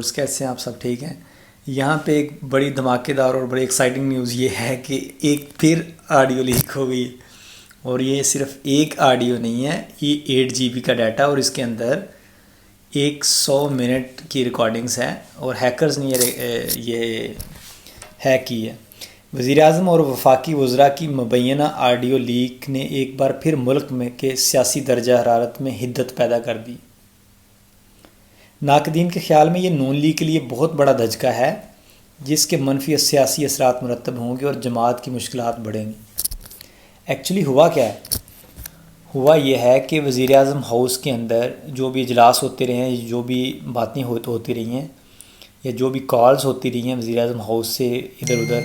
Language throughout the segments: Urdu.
ویورز، کیسے ہیں آپ؟ سب ٹھیک ہیں؟ یہاں پہ ایک بڑی دھماکے دار اور بڑی ایکسائٹنگ نیوز یہ ہے کہ ایک پھر آڈیو لیک ہو گئی، اور یہ صرف ایک آڈیو نہیں ہے، یہ 8 GB کا ڈیٹا، اور اس کے اندر 100 منٹ کی ریکارڈنگز ہیں، اور ہیکرز نے یہ ہیک کی ہے۔ وزیر اعظم اور وفاقی وزراء کی مبینہ آڈیو لیک نے ایک بار پھر ملک میں کے سیاسی درجہ حرارت میں حدت پیدا کر دی۔ ناقدین کے خیال میں یہ نون لیگ کے لیے بہت بڑا دھچکا ہے، جس کے منفی سیاسی اثرات مرتب ہوں گے اور جماعت کی مشکلات بڑھیں گی۔ ایکچولی ہوا کیا ہے؟ ہوا یہ ہے کہ وزیر اعظم ہاؤس کے اندر جو بھی اجلاس ہوتے رہے ہیں، جو بھی باتیں ہوتی رہی ہیں، یا جو بھی کالز ہوتی رہی ہیں وزیر اعظم ہاؤس سے ادھر ادھر،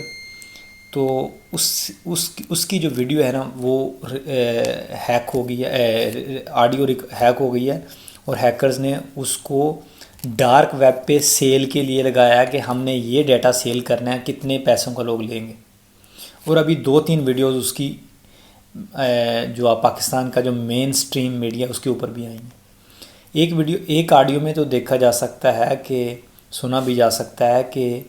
تو اس کی جو ویڈیو ہے نا وہ ہیک ہو گئی ہے، آڈیو ہیک ہو گئی ہے، اور ہیکرز نے اس کو ڈارک ویب پہ سیل کے لیے لگایا کہ ہم نے یہ ڈیٹا سیل کرنا ہے، کتنے پیسوں کا لوگ لیں گے۔ اور ابھی 2-3 ویڈیوز اس کی جو پاکستان کا جو مین سٹریم میڈیا اس کے اوپر بھی آئی ہیں۔ ایک آڈیو میں تو دیکھا جا سکتا ہے کہ سنا بھی جا سکتا ہے کہ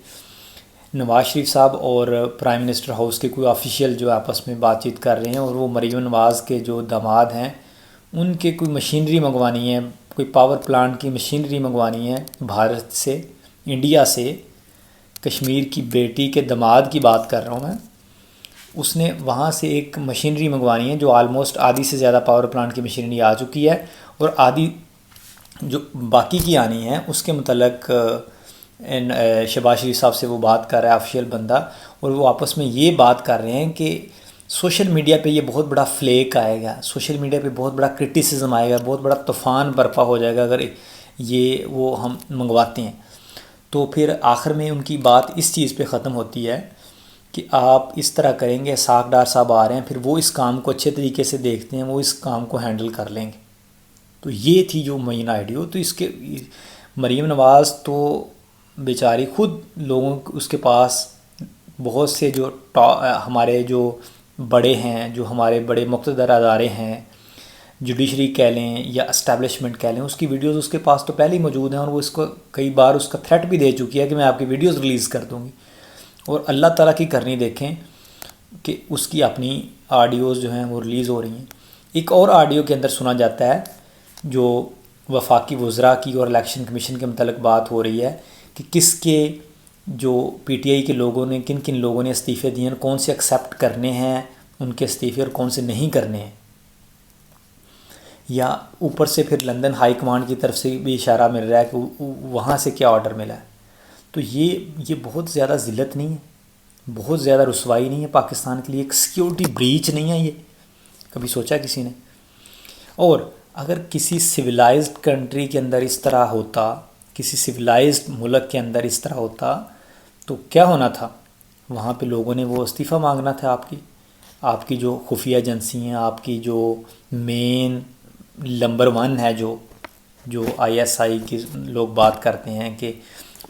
نواز شریف صاحب اور پرائم منسٹر ہاؤس کے کوئی آفیشیل جو آپس میں بات چیت کر رہے ہیں، اور وہ مریم نواز کے جو داماد ہیں ان کے کوئی مشینری منگوانی ہے، کوئی پاور پلانٹ کی مشینری منگوانی ہے بھارت سے، انڈیا سے۔ کشمیر کی بیٹی کے داماد کی بات کر رہا ہوں میں۔ اس نے وہاں سے ایک مشینری منگوانی ہے جو آلموسٹ آدھی سے زیادہ پاور پلانٹ کی مشینری آ چکی ہے، اور آدھی جو باقی کی آنی ہے اس کے متعلق شہباز شریف صاحب سے وہ بات کر رہا ہے آفیشیل بندہ، اور وہ آپس میں یہ بات کر رہے ہیں کہ سوشل میڈیا پہ یہ بہت بڑا فلیک آئے گا، سوشل میڈیا پہ بہت بڑا کرٹیسزم آئے گا، بہت بڑا طوفان برپا ہو جائے گا اگر یہ وہ ہم منگواتے ہیں۔ تو پھر آخر میں ان کی بات اس چیز پہ ختم ہوتی ہے کہ آپ اس طرح کریں گے، ساکھ ڈار صاحب آ رہے ہیں، پھر وہ اس کام کو اچھے طریقے سے دیکھتے ہیں، وہ اس کام کو ہینڈل کر لیں گے۔ تو یہ تھی جو مین آئیڈیو۔ تو اس کے مریم نواز تو بیچاری خود لوگوں اس کے پاس بہت سے جو ہمارے جو بڑے ہیں، جو ہمارے بڑے مقتدر ادارے ہیں، جوڈیشری کہہ لیں یا اسٹیبلشمنٹ کہہ لیں، اس کی ویڈیوز اس کے پاس تو پہلے ہی موجود ہیں، اور وہ اس کو کئی بار اس کا تھریٹ بھی دے چکی ہے کہ میں آپ کی ویڈیوز ریلیز کر دوں گی۔ اور اللہ تعالیٰ کی کرنی دیکھیں کہ اس کی اپنی آڈیوز جو ہیں وہ ریلیز ہو رہی ہیں۔ ایک اور آڈیو کے اندر سنا جاتا ہے جو وفاقی وزراء کی اور الیکشن کمیشن کے متعلق بات ہو رہی ہے کہ کس کے جو پی ٹی آئی کے لوگوں نے کن کن لوگوں نے استعفے دیے ہیں، کون سے ایکسیپٹ کرنے ہیں ان کے استعفے اور کون سے نہیں کرنے ہیں، یا اوپر سے پھر لندن ہائی کمانڈ کی طرف سے بھی اشارہ مل رہا ہے کہ وہاں سے کیا آرڈر ملا ہے۔ تو یہ بہت زیادہ ذلت نہیں ہے، بہت زیادہ رسوائی نہیں ہے پاکستان کے لیے، ایک سیکیورٹی بریچ نہیں ہے یہ؟ کبھی سوچا کسی نے؟ اور اگر کسی سویلائزڈ کنٹری کے اندر اس طرح ہوتا، کسی سویلائزڈ ملک کے اندر اس طرح ہوتا تو کیا ہونا تھا؟ وہاں پہ لوگوں نے وہ استعفیٰ مانگنا تھا آپ کی جو خفیہ ایجنسی ہیں، آپ کی جو مین نمبر 1 ہے، جو ISI کی لوگ بات کرتے ہیں کہ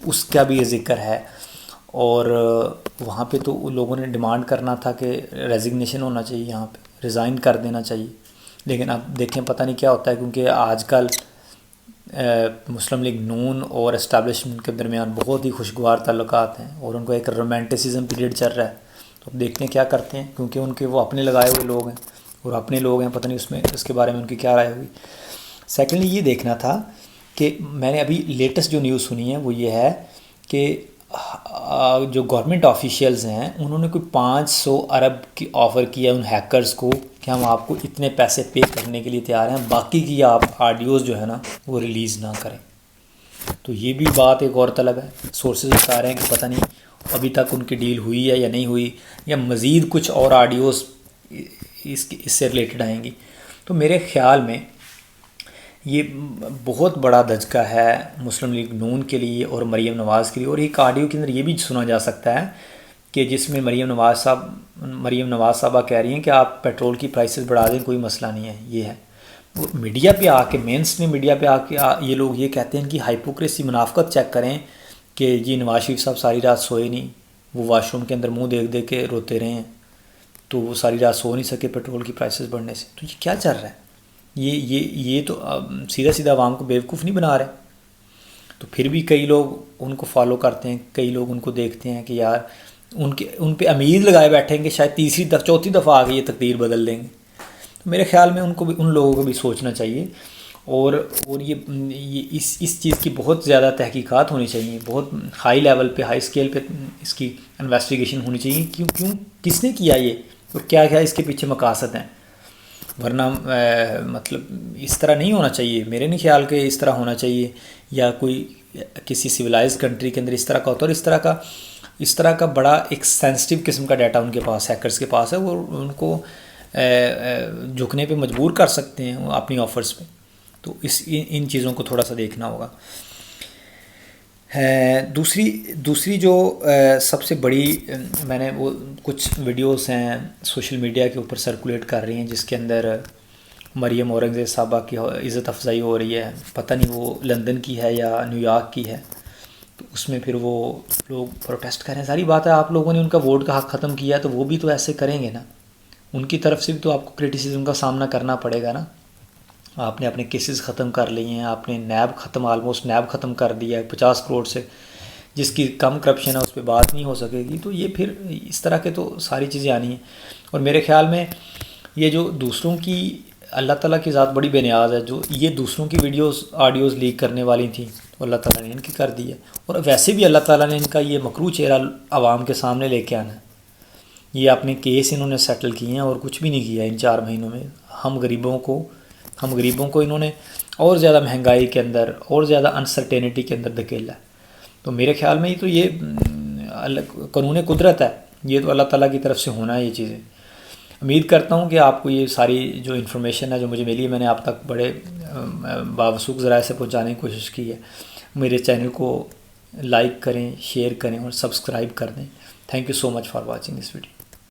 اس کا بھی ذکر ہے، اور وہاں پہ تو لوگوں نے ڈیمانڈ کرنا تھا کہ ریزگنیشن ہونا چاہیے، یہاں پہ ریزائن کر دینا چاہیے۔ لیکن اب دیکھیں پتہ نہیں کیا ہوتا ہے، کیونکہ آج کل مسلم لیگ نون اور اسٹیبلشمنٹ کے درمیان بہت ہی خوشگوار تعلقات ہیں، اور ان کو ایک رومانٹسزم پیریڈ چل رہا ہے۔ تو اب دیکھتے ہیں کیا کرتے ہیں، کیونکہ ان کے وہ اپنے لگائے ہوئے لوگ ہیں، اور اپنے لوگ ہیں، پتہ نہیں اس کے بارے میں ان کی کیا رائے ہوگی۔ سیکنڈلی یہ دیکھنا تھا کہ میں نے ابھی لیٹسٹ جو نیوز سنی ہے وہ یہ ہے کہ جو گورنمنٹ آفیشیلز ہیں انہوں نے کوئی 500 ارب کی آفر کیا ان ہیکرز کو کہ ہم آپ کو اتنے پیسے پے کرنے کے لیے تیار ہیں، باقی کی آپ آڈیوز جو ہے نا وہ ریلیز نہ کریں۔ تو یہ بھی بات ایک اور طلب ہے، سورسز بتا رہے ہیں کہ پتہ نہیں ابھی تک ان کی ڈیل ہوئی ہے یا نہیں ہوئی، یا مزید کچھ اور آڈیوز اس سے ریلیٹڈ آئیں گی۔ تو میرے خیال میں یہ بہت بڑا دھچکا ہے مسلم لیگ نون کے لیے اور مریم نواز کے لیے۔ اور ایک آڈیو کے اندر یہ بھی سنا جا سکتا ہے کہ جس میں مریم نواز صاحبہ کہہ رہی ہیں کہ آپ پیٹرول کی پرائسز بڑھا دیں، کوئی مسئلہ نہیں ہے، یہ ہے۔ وہ میڈیا پہ آ کے، مین اسٹریم میڈیا پہ آ کے یہ لوگ یہ کہتے ہیں کہ ہائپوکریسی، منافقت چیک کریں کہ جی نواز شریف صاحب ساری رات سوئے نہیں، وہ واش روم کے اندر منہ دیکھ دیکھ کے روتے رہے ہیں، تو وہ ساری رات سو نہیں سکے پیٹرول کی پرائسز بڑھنے سے۔ تو یہ کیا چل رہا ہے؟ یہ تو سیدھا عوام کو بیوقوف نہیں بنا رہے۔ تو پھر بھی کئی لوگ ان کو فالو کرتے ہیں، کئی لوگ ان کو دیکھتے ہیں کہ یار ان پہ امید لگائے بیٹھیں کہ شاید تیسری چوتھی دفعہ آ کے یہ تقدیر بدل دیں گے. تو میرے خیال میں ان لوگوں کو بھی سوچنا چاہیے، اور یہ اس چیز کی بہت زیادہ تحقیقات ہونی چاہیے، بہت ہائی لیول پہ، ہائی اسکیل پہ اس کی انویسٹیگیشن ہونی چاہیے، کیوں کس نے کیا یہ، اور کیا اس کے پیچھے مقاصد ہیں. ورنہ مطلب اس طرح نہیں ہونا چاہیے. میرے نہیں خیال کہ اس طرح ہونا چاہیے، یا کوئی کسی سویلائز کنٹری کے اندر اس طرح کا ہوتا ہے. اور اس طرح کا بڑا ایک سینسٹیو قسم کا ڈیٹا ان کے پاس، ہیکرز کے پاس ہے، وہ ان کو جھکنے پہ مجبور کر سکتے ہیں اپنی آفرز پہ. تو ان چیزوں کو تھوڑا سا دیکھنا ہوگا. دوسری جو سب سے بڑی، میں نے وہ کچھ ویڈیوز ہیں سوشل میڈیا کے اوپر سرکولیٹ کر رہی ہیں، جس کے اندر مریم اورنگزیب صاحبہ کی عزت افزائی ہو رہی ہے. پتہ نہیں وہ لندن کی ہے یا نیو یارک کی ہے. تو اس میں پھر وہ لوگ پروٹیسٹ کر رہے ہیں. ساری بات ہے، آپ لوگوں نے ان کا ووٹ کا حق ختم کیا تو وہ بھی تو ایسے کریں گے نا. ان کی طرف سے بھی تو آپ کو کرٹیسزم کا سامنا کرنا پڑے گا نا. آپ نے اپنے کیسز ختم کر لیے ہیں، آپ نے آلموسٹ نیب ختم کر دیا ہے 50 کروڑ سے، جس کی کم کرپشن ہے اس پہ بات نہیں ہو سکے گی. تو یہ پھر اس طرح کے تو ساری چیزیں آنی ہیں. اور میرے خیال میں یہ جو دوسروں کی، اللہ تعالیٰ کی ذات بڑی بے نیاز ہے، جو یہ دوسروں کی آڈیوز لیک کرنے والی تھیں تو اللہ تعالیٰ نے ان کی کر دی ہے. اور ویسے بھی اللہ تعالیٰ نے ان کا یہ مکروہ چہرہ عوام کے سامنے لے کے آنا ہے. یہ اپنے کیس انہوں نے سیٹل کیے ہیں اور کچھ بھی نہیں کیا ان 4 مہینوں میں. ہم غریبوں کو انہوں نے اور زیادہ مہنگائی کے اندر، اور زیادہ انسرٹینٹی کے اندر دھکیلا ہے. تو میرے خیال میں تو یہ قانون قدرت ہے، یہ تو اللہ تعالیٰ کی طرف سے ہونا ہے یہ چیزیں. امید کرتا ہوں کہ آپ کو یہ ساری جو انفارمیشن ہے جو مجھے ملی ہے، میں نے آپ تک بڑے باوثوق ذرائع سے پہنچانے کی کوشش کی ہے. میرے چینل کو لائک کریں، شیئر کریں اور سبسکرائب کر دیں. Thank you so much for watching this video.